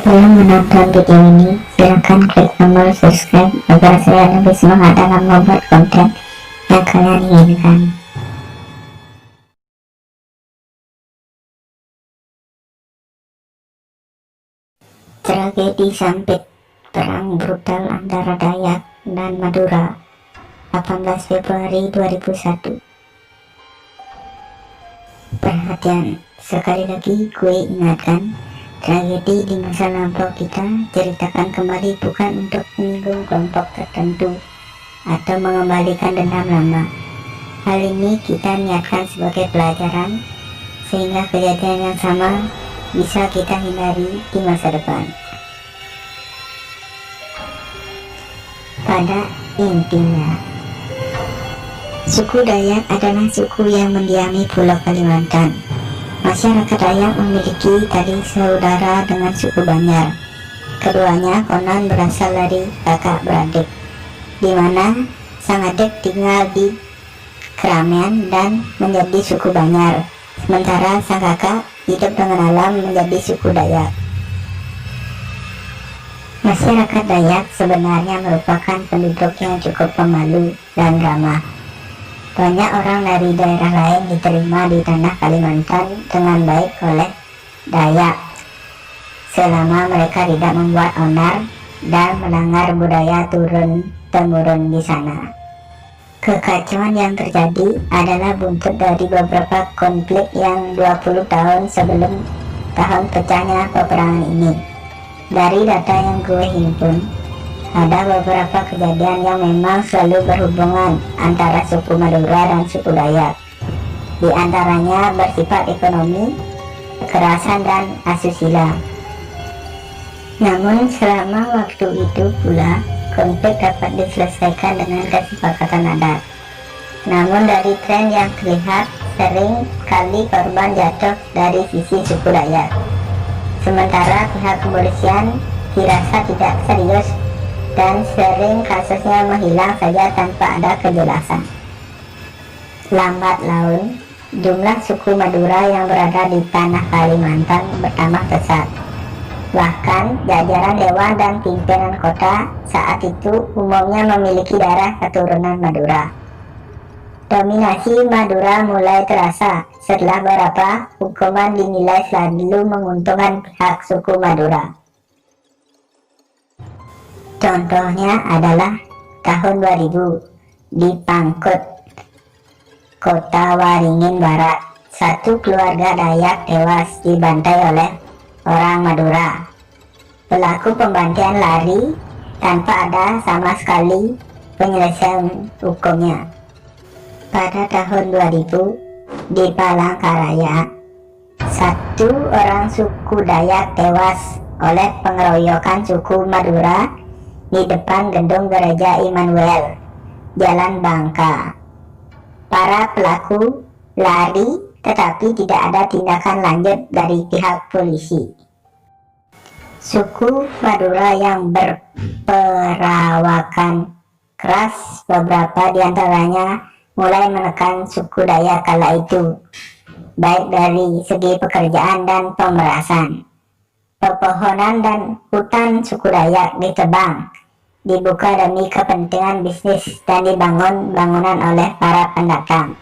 Sebelum menonton video ini, silakan klik tombol subscribe agar saya lebih semangat dalam membuat konten yang kalian inginkan. Tragedi Sampit, perang brutal antara Dayak dan Madura, 18 Februari 2001. Perhatian, sekali lagi gue ingatkan, tragedi di masa lampau kita ceritakan kembali bukan untuk menyinggung kelompok tertentu atau mengembalikan dendam lama. Hal ini kita niatkan sebagai pelajaran sehingga kejadian yang sama bisa kita hindari di masa depan. Pada intinya, suku Dayak adalah suku yang mendiami Pulau Kalimantan. Masyarakat Dayak memiliki tali saudara dengan suku Banjar. Keduanya konon berasal dari kakak beradik, di mana sang adik tinggal di keramaian dan menjadi suku Banjar, sementara sang kakak hidup dengan alam menjadi suku Dayak. Masyarakat Dayak sebenarnya merupakan penduduk yang cukup pemalu dan ramah. Banyak orang dari daerah lain diterima di tanah Kalimantan dengan baik oleh Dayak, selama mereka tidak membuat onar dan melanggar budaya turun-temurun di sana. Kekacauan yang terjadi adalah buntut dari beberapa konflik yang 20 tahun sebelum tahun pecahnya peperangan ini. Dari data yang gue himpun, ada beberapa kejadian yang memang selalu berhubungan antara suku Madura dan suku Dayak. Di antaranya bersifat ekonomi, kekerasan, dan asusila. Namun selama waktu itu pula, konflik dapat diselesaikan dengan kesepakatan adat. Namun dari tren yang terlihat, sering kali korban jatuh dari sisi suku Dayak. Sementara pihak kepolisian dirasa tidak serius dan sering kasusnya menghilang saja tanpa ada kejelasan. Lambat laun, jumlah suku Madura yang berada di tanah Kalimantan bertambah pesat. Bahkan jajaran dewan dan pimpinan kota saat itu umumnya memiliki darah keturunan Madura. Dominasi Madura mulai terasa setelah beberapa hukuman dinilai selalu menguntungkan pihak suku Madura. Contohnya adalah tahun 2000 di Pangkut, Kota Waringin Barat, satu keluarga Dayak tewas dibantai oleh orang Madura. Pelaku pembantaian lari tanpa ada sama sekali penyelesaian hukumnya. Pada tahun 2000 di Palangkaraya, satu orang suku Dayak tewas oleh pengeroyokan suku Madura di depan gedung gereja Immanuel, Jalan Bangka. Para pelaku lari tetapi tidak ada tindakan lanjut dari pihak polisi. Suku Madura yang berperawakan keras, beberapa diantaranya mulai menekan suku Dayak kala itu, baik dari segi pekerjaan dan pemerasan. Pepohonan dan hutan suku Dayak ditebang, dibuka demi kepentingan bisnis dan dibangun bangunan oleh para pendatang.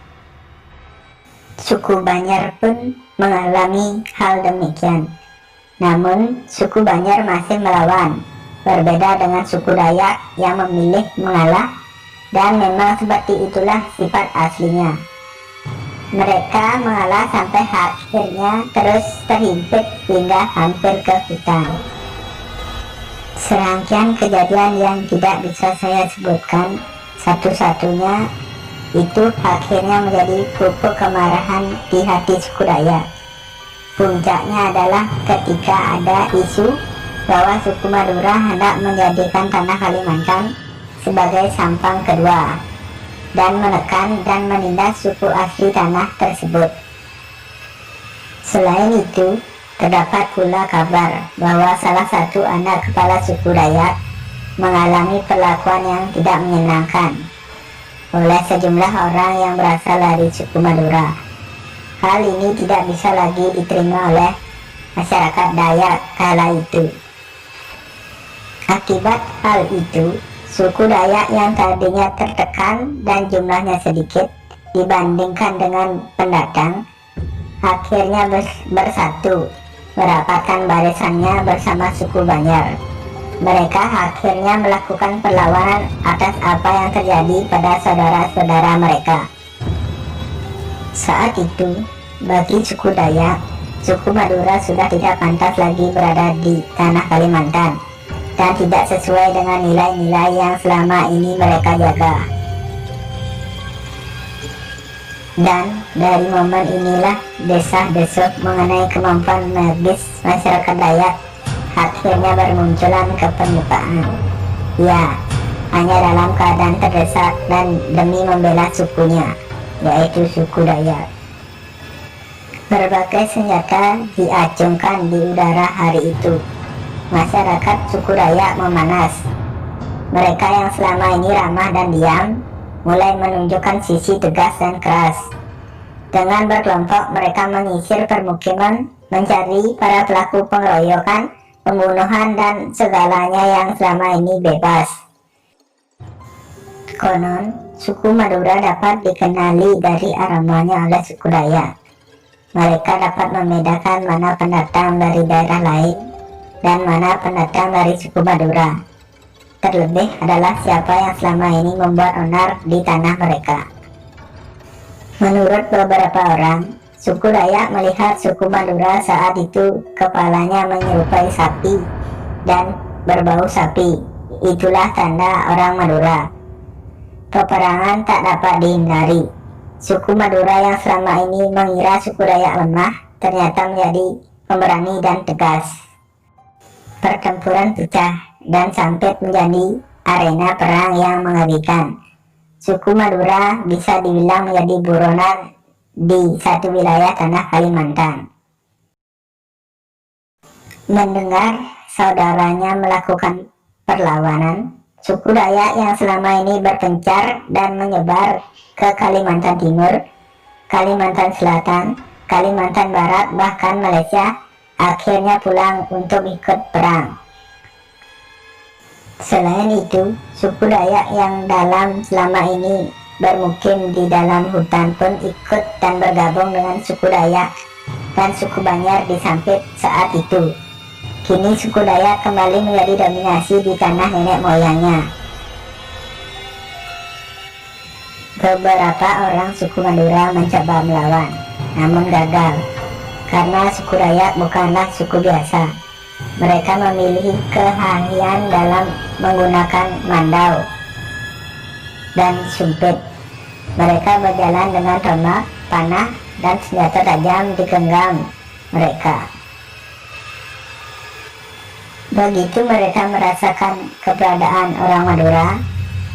Suku Banjar pun mengalami hal demikian. Namun suku Banjar masih melawan, berbeda dengan suku Dayak yang memilih mengalah, dan memang seperti itulah sifat aslinya. Mereka mengalah sampai akhirnya terus terhimpit hingga hampir ke hutan. Serangkaian kejadian yang tidak bisa saya sebutkan satu-satunya itu akhirnya menjadi pupuk kemarahan di hati suku Dayak. Puncaknya adalah ketika ada isu bahwa suku Madura hendak menjadikan tanah Kalimantan sebagai sampang kedua dan menekan dan menindas suku asli tanah tersebut. Selain itu, terdapat pula kabar bahwa salah satu anak kepala suku Dayak mengalami perlakuan yang tidak menyenangkan oleh sejumlah orang yang berasal dari suku Madura. Hal ini tidak bisa lagi diterima oleh masyarakat Dayak kala itu. Akibat hal itu, suku Dayak yang tadinya tertekan dan jumlahnya sedikit dibandingkan dengan pendatang, akhirnya bersatu, merapatkan barisannya bersama suku Banjar. Mereka akhirnya melakukan perlawanan atas apa yang terjadi pada saudara-saudara mereka. Saat itu, bagi suku Dayak, suku Madura sudah tidak pantas lagi berada di tanah Kalimantan dan tidak sesuai dengan nilai-nilai yang selama ini mereka jaga. Dan dari momen inilah desah-desus mengenai kemampuan medis masyarakat Dayak akhirnya bermunculan ke permukaan. Ya, hanya dalam keadaan terdesak dan demi membela sukunya, yaitu suku Dayak. Berbagai senjata diacungkan di udara hari itu. Masyarakat suku Dayak memanas. Mereka yang selama ini ramah dan diam mulai menunjukkan sisi tegas dan keras. Dengan berkelompok mereka menyisir permukiman, mencari para pelaku pengeroyokan, pembunuhan dan segalanya yang selama ini bebas. Konon, suku Madura dapat dikenali dari aromanya oleh suku Dayak. Mereka dapat membedakan mana pendatang dari daerah lain dan mana pendatang dari suku Madura. Terlebih adalah siapa yang selama ini membuat onar di tanah mereka. Menurut beberapa orang, suku Dayak melihat suku Madura saat itu kepalanya menyerupai sapi dan berbau sapi. Itulah tanda orang Madura. Peperangan tak dapat dihindari. Suku Madura yang selama ini mengira suku Dayak lemah ternyata menjadi pemberani dan tegas. Pertempuran pecah dan sampai menjadi arena perang yang mengerikan. Suku Madura bisa dibilang menjadi buronan di satu wilayah tanah Kalimantan. Mendengar saudaranya melakukan perlawanan, suku Dayak yang selama ini berpencar dan menyebar ke Kalimantan Timur, Kalimantan Selatan, Kalimantan Barat, bahkan Malaysia, akhirnya pulang untuk ikut perang. Selain itu, suku Dayak yang selama ini bermukim di dalam hutan pun ikut dan bergabung dengan suku Dayak dan suku Banjar di Sampit saat itu. Kini suku Dayak kembali menjadi dominasi di tanah nenek moyangnya. Beberapa orang suku Madura mencoba melawan, namun gagal, karena suku Dayak bukanlah suku biasa. Mereka memilih keahlian dalam menggunakan mandau dan sumpit. Mereka berjalan dengan tombak, panah, dan senjata tajam di genggam mereka. Begitu mereka merasakan keberadaan orang Madura,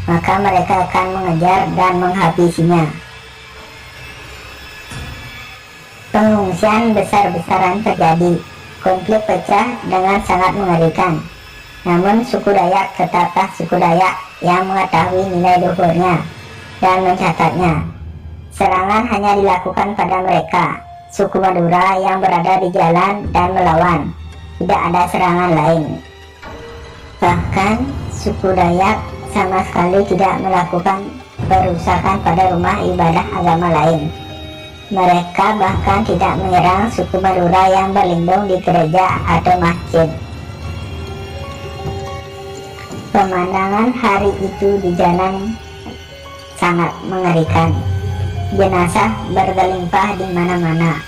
maka mereka akan mengejar dan menghabisinya. Pengungsian besar-besaran terjadi. Konflik pecah dengan sangat mengerikan. Namun suku Dayak tetaplah suku Dayak yang mengetahui nilai luhurnya dan mencatatnya. Serangan hanya dilakukan pada mereka, suku Madura yang berada di jalan dan melawan. Tidak ada serangan lain. Bahkan suku Dayak sama sekali tidak melakukan perusakan pada rumah ibadah agama lain. Mereka bahkan tidak menyerang suku Madura yang berlindung di gereja atau masjid. Pemandangan hari itu di jalan sangat mengerikan. Jenazah bergelimpah di mana-mana.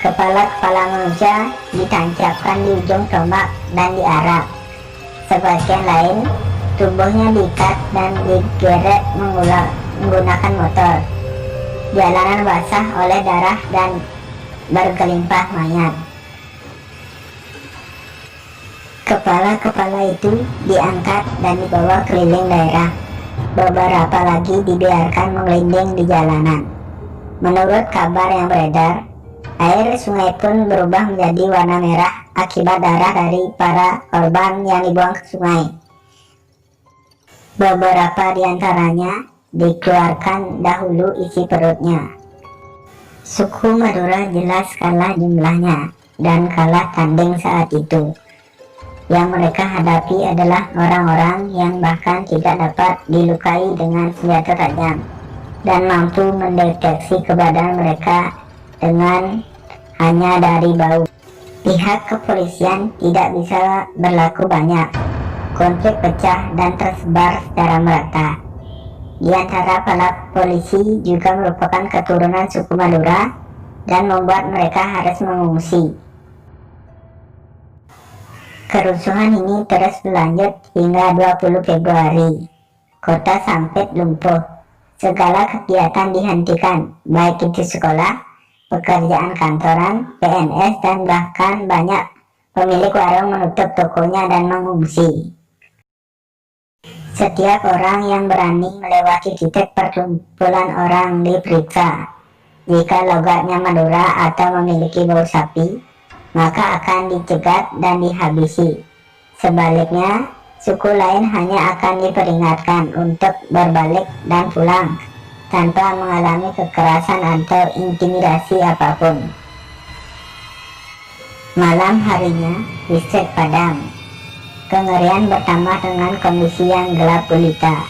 Kepala-kepala manusia ditancapkan di ujung tombak dan diarak. Sebagian lain, tubuhnya diikat dan digeret menggunakan motor. Jalanan basah oleh darah dan bergelimpah mayat. Kepala-kepala itu diangkat dan dibawa keliling daerah. Beberapa lagi dibiarkan mengelinding di jalanan. Menurut kabar yang beredar, air sungai pun berubah menjadi warna merah akibat darah dari para korban yang dibuang ke sungai. Beberapa di antaranya dikeluarkan dahulu isi perutnya. Suku Madura jelas kalah jumlahnya dan kalah tanding saat itu. Yang mereka hadapi adalah orang-orang yang bahkan tidak dapat dilukai dengan senjata tajam dan mampu mendeteksi keberadaan mereka dengan hanya dari bau. Pihak kepolisian tidak bisa berlaku banyak. Konflik pecah dan tersebar secara merata. Di antara para polisi juga merupakan keturunan suku Madura dan membuat mereka harus mengungsi. Kerusuhan ini terus berlanjut hingga 20 Februari. Kota Sampit lumpuh. Segala kegiatan dihentikan, baik itu sekolah, pekerjaan kantoran, PNS, dan bahkan banyak pemilik warung menutup tokonya dan mengungsi. Setiap orang yang berani melewati titik perkumpulan orang diperiksa. Jika logatnya Madura atau memiliki bau sapi, maka akan dicegat dan dihabisi. Sebaliknya, suku lain hanya akan diperingatkan untuk berbalik dan pulang tanpa mengalami kekerasan atau intimidasi apapun. Malam harinya, listrik padam. Kengerian bertambah dengan kondisi yang gelap gulita.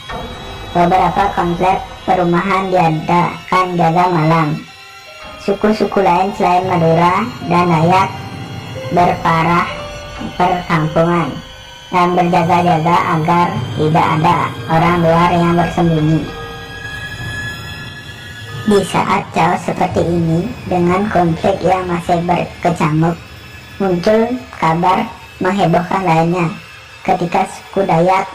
Beberapa komplek perumahan diadakan jaga malam. Suku-suku lain selain Madura dan Dayak berparah perkampungan dan berjaga-jaga agar tidak ada orang luar yang bersembunyi. Di saat jauh seperti ini, dengan konflik yang masih berkecamuk, muncul kabar menghebohkan lainnya. Ketika suku Dayak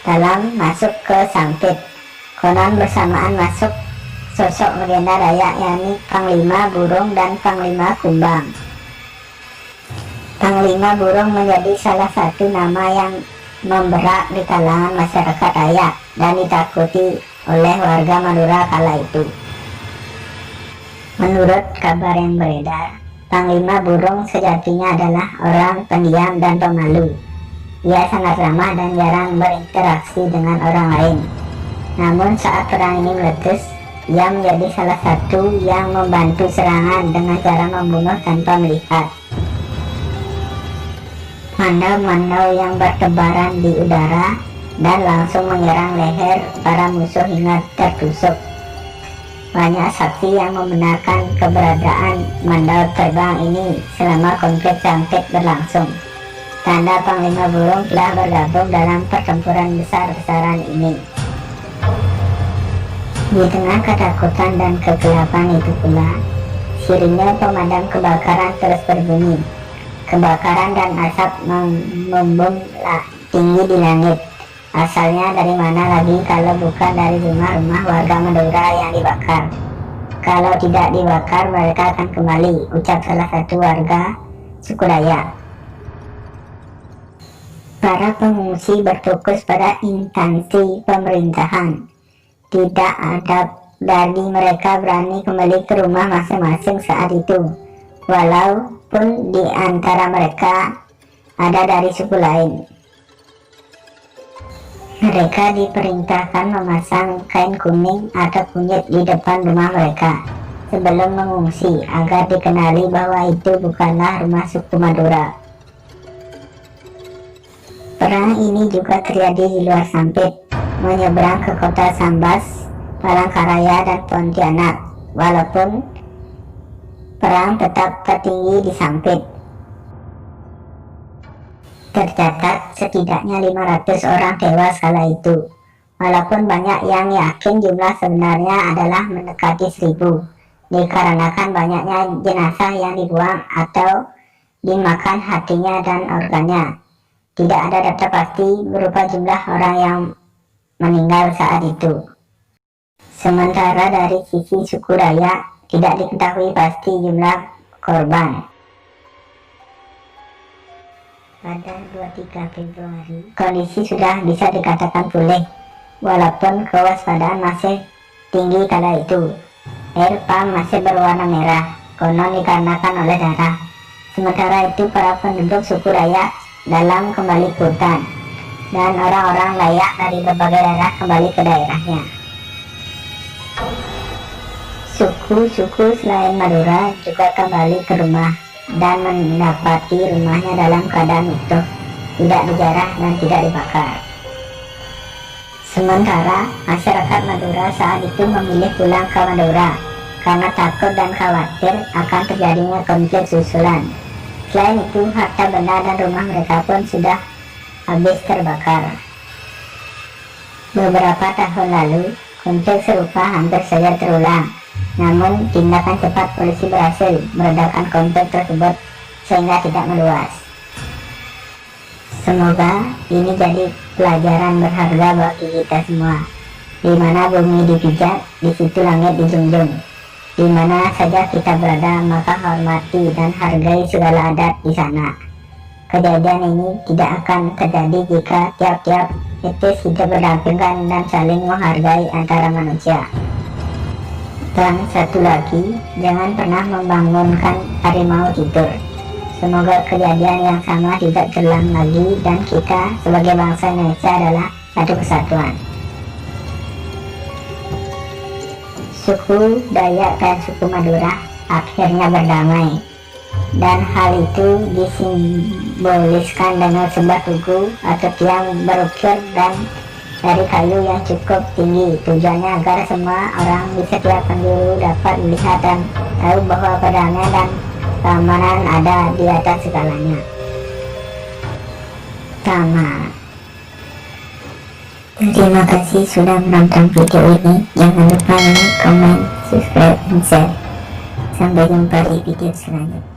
Dalam masuk ke Sampit, konon bersamaan masuk sosok legenda Dayak, yakni Panglima Burung dan Panglima Kumbang. Panglima Burung menjadi salah satu nama yang memberak di kalangan masyarakat Dayak dan ditakuti oleh warga Madura kala itu. Menurut kabar yang beredar, Panglima Burung sejatinya adalah orang pendiam dan pemalu. Ia sangat ramah dan jarang berinteraksi dengan orang lain. Namun saat perang ini meletus, ia menjadi salah satu yang membantu serangan dengan cara membunuh tanpa melihat. Mandau-mandau yang bertebaran di udara dan langsung menyerang leher para musuh hingga tertusuk. Banyak saksi yang membenarkan keberadaan mandau terbang ini selama konflik Sampit berlangsung. Tanda Panglima Burung telah bergabung dalam pertempuran besar-besaran ini. Di tengah ketakutan dan kegelapan itu pula, sirine pemadam kebakaran terus berbunyi. Kebakaran dan asap membumbung tinggi di langit. Asalnya dari mana lagi kalau bukan dari rumah-rumah warga Madura yang dibakar. Kalau tidak dibakar, mereka akan kembali, ucap salah satu warga suku Dayak. Para pengungsi berfokus pada instansi pemerintahan. Tidak ada dari mereka berani kembali ke rumah masing-masing saat itu, walaupun di antara mereka ada dari suku lain. Mereka diperintahkan memasang kain kuning atau kunyit di depan rumah mereka sebelum mengungsi, agar dikenali bahwa itu bukanlah rumah suku Madura. Perang ini juga terjadi di luar Sampit, menyeberang ke kota Sambas, Palangkaraya, dan Pontianak, walaupun perang tetap tertinggi di Sampit. Tercatat setidaknya 500 orang tewas kala itu, walaupun banyak yang yakin jumlah sebenarnya adalah mendekati 1000, dikarenakan banyaknya jenazah yang dibuang atau dimakan hatinya dan organnya. Tidak ada data pasti berupa jumlah orang yang meninggal saat itu. Sementara dari sisi suku Dayak, tidak diketahui pasti jumlah korban. Pada 23 Februari, kondisi sudah bisa dikatakan pulih, walaupun kewaspadaan masih tinggi kala itu. Air pump masih berwarna merah, konon dikarenakan oleh darah. Sementara itu, para penduduk suku Dayak Dalam kembali ke hutan, dan orang-orang Dayak dari berbagai daerah kembali ke daerahnya. Suku-suku selain Madura juga kembali ke rumah dan mendapati rumahnya dalam keadaan utuh. tidak dijarah dan tidak dibakar. Sementara masyarakat Madura saat itu memilih pulang ke Madura karena takut dan khawatir akan terjadinya konflik susulan. Selain itu, harta benda dan rumah mereka pun sudah habis terbakar. Beberapa tahun lalu, konflik serupa hampir saja terulang. Namun, tindakan cepat polisi berhasil meredakan konflik tersebut sehingga tidak meluas. Semoga ini jadi pelajaran berharga bagi kita semua. Di mana bumi dipijak, di situ langit dijunjung. Di mana saja kita berada, maka hormati dan hargai segala adat di sana. Kejadian ini tidak akan terjadi jika tiap-tiap etis hidup berdampingan dan saling menghargai antara manusia. Dan satu lagi, jangan pernah membangunkan harimau tidur. Semoga kejadian yang sama tidak terulang lagi dan kita sebagai bangsa Indonesia adalah satu kesatuan. Suku Dayak dan suku Madura akhirnya berdamai, dan hal itu disimboliskan dengan sebuah tugu atau tiang berukir dan dari kayu yang cukup tinggi. Tujuannya agar semua orang di setiap penjuru dapat melihat dan tahu bahwa perdamaian dan keamanan ada di atas segalanya. Tamat. Terima kasih sudah menonton video ini. Jangan lupa like, komen, subscribe, dan share. Sampai jumpa di video selanjutnya.